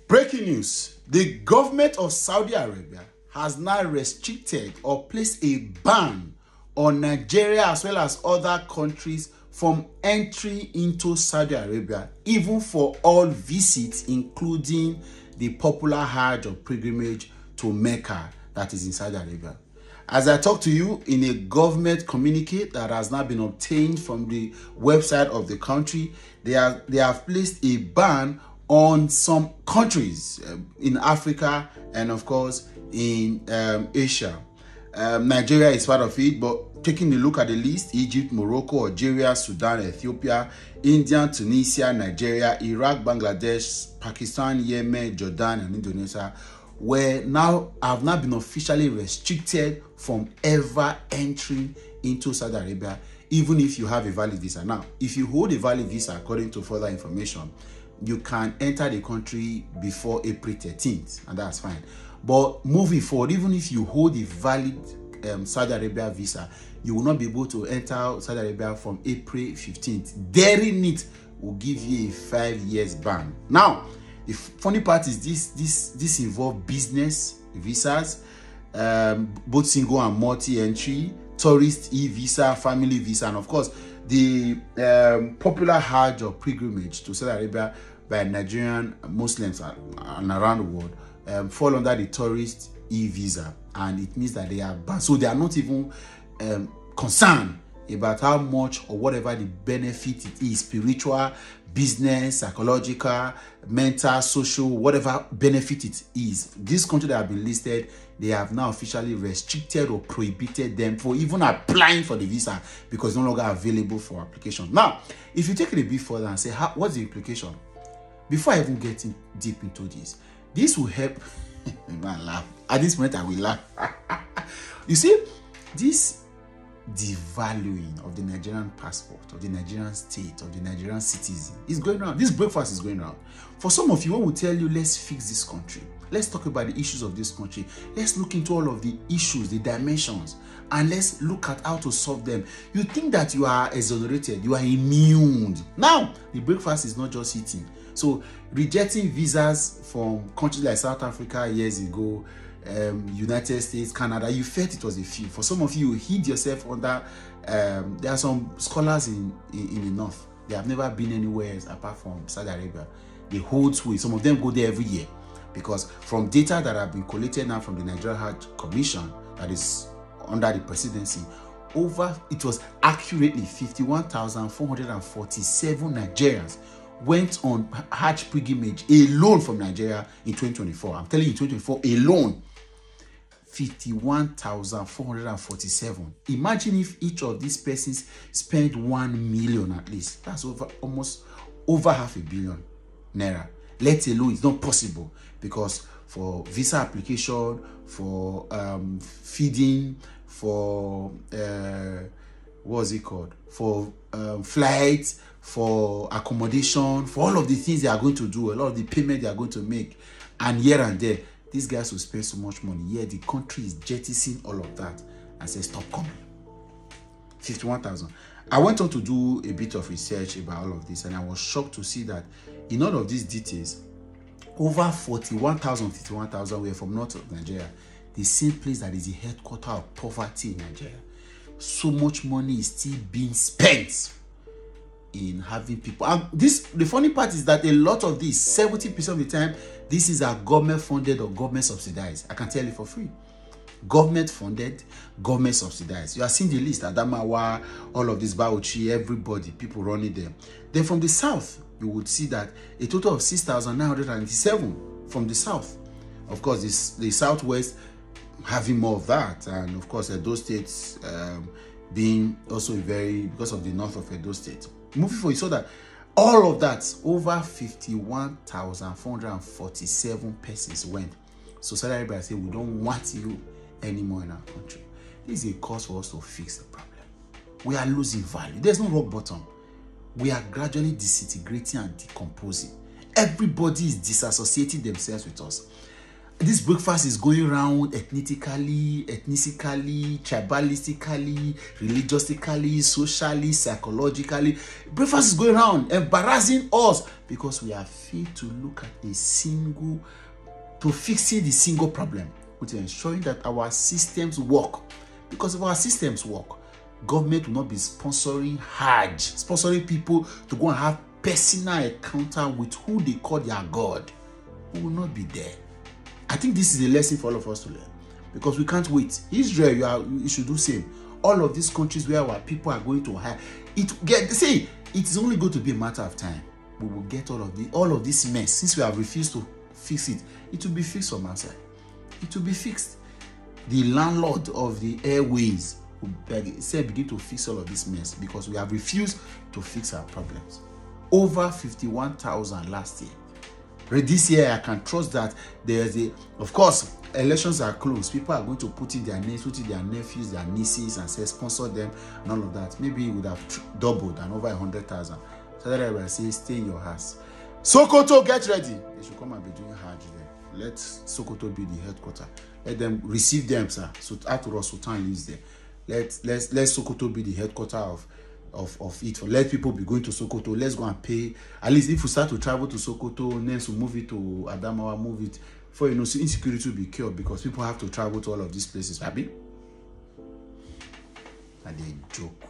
Breaking news. The government of Saudi Arabia has now restricted or placed a ban on Nigeria as well as other countries from entry into Saudi Arabia, even for all visits, including the popular Hajj or pilgrimage to Mecca that is in Saudi Arabia. As I talk to you in a government communique that has now been obtained from the website of the country, they have placed a ban on some countries in Africa and of course in Asia. Nigeria is part of it, but taking a look at the list: Egypt, Morocco, Algeria, Sudan, Ethiopia, India, Tunisia, Nigeria, Iraq, Bangladesh, Pakistan, Yemen, Jordan, and Indonesia have now been officially restricted from ever entering into Saudi Arabia, even if you have a valid visa. Now, if you hold a valid visa, according to further information, you can enter the country before April 13th, and that's fine. But moving forward, even if you hold a valid Saudi Arabia visa, you will not be able to enter Saudi Arabia from April 15th. Daring it will give you a 5 years ban. Now, the funny part is this involves business visas, both single and multi-entry, tourist e-visa, family visa, and of course the popular Hajj or pilgrimage to Saudi Arabia by Nigerian Muslims and around the world fall under the tourist e-visa, and it means that they are banned. So they are not even concerned about how much or whatever the benefit it is, spiritual, business, psychological, mental, social, whatever benefit it is. This country that have been listed, they have now officially restricted or prohibited them for even applying for the visa because it's no longer available for application. Now, if you take it a bit further and say, what's the implication? Before I even get deep into this will help. Man, laugh. At this point, I will laugh. You see, this devaluing of the Nigerian passport, of the Nigerian state, of the Nigerian citizen is going around. This breakfast is going around. For some of you, when we tell you, let's fix this country, let's talk about the issues of this country, let's look into all of the issues, the dimensions, and let's look at how to solve them, you think that you are exonerated, you are immune. Now, the breakfast is not just eating. So, rejecting visas from countries like South Africa years ago, United States, Canada, you felt it was a few. For some of you, you hid yourself under. There are some scholars in the north. They have never been anywhere else apart from Saudi Arabia. They hold sway. Some of them go there every year because from data that have been collected now from the Nigeria Hajj Commission, that is under the presidency, it was accurately 51,447 Nigerians went on Hajj pilgrimage alone from Nigeria in 2024. I'm telling you, in 2024 alone, 51,447. Imagine if each of these persons spent 1 million at least. That's almost over $500 million naira. Let alone, it's not possible because for visa application, for feeding, for what's it called? For flights, for accommodation, for all of the things they are going to do, a lot of the payment they are going to make, and here and there, these guys will spend so much money. Yeah, the country is jettisoning all of that and says, stop coming. 51,000. I went on to do a bit of research about all of this, and I was shocked to see that in all of these details, over 51,000 were from north of Nigeria, the same place that is the headquarters of poverty in Nigeria. So much money is still being spent in having people. And the funny part is that a lot of this, 70% of the time, this is a government funded or government subsidized. I can tell you for free. Government funded, government subsidized. You are seeing the list, Adamawa, all of this, Bauchi, everybody, people running them. Then from the south, you would see that a total of 6,997 from the south. Of course, the southwest having more of that, and of course, Edo State being also because of the north of Edo State. Moving forward, you saw that all of that, over 51,447 persons went. So Saudi Arabia said, we don't want you anymore in our country. This is a cause for us to fix the problem. We are losing value. There's no rock bottom. We are gradually disintegrating and decomposing. Everybody is disassociating themselves with us. this breakfast is going around ethnically, tribalistically, religiously, socially, psychologically. Breakfast is going around embarrassing us because we have failed to look at fixing the single problem, which is ensuring that our systems work. Because if our systems work, government will not be sponsoring people to go and have personal encounter with who they call their God. We will not be there. I think this is a lesson for all of us to learn, because we can't wait. Israel, you should do the same. All of these countries where our people are going to hide, it's only going to be a matter of time. We will get all of this mess. Since we have refused to fix it, it will be fixed from outside. It will be fixed. The landlord of the airways will begin to fix all of this mess because we have refused to fix our problems. Over 51,000 last year. This year, I can trust that of course, elections are close. People are going to put in their names, put in their nephews, their nieces, and say sponsor them and all of that. Maybe it would have doubled and over 100,000. So that I will say, stay in your house. Sokoto, get ready. They should come and be doing Hajj there. Let Sokoto be the headquarters. Let them receive them, sir. So after all, Sultan lives there. Let Sokoto be the headquarters of it. Let people be going to Sokoto. Let's go and pay. At least if we start to travel to Sokoto, then we'll move it to Adamawa, move it. For insecurity will be cured because people have to travel to all of these places. Happy? And they joke.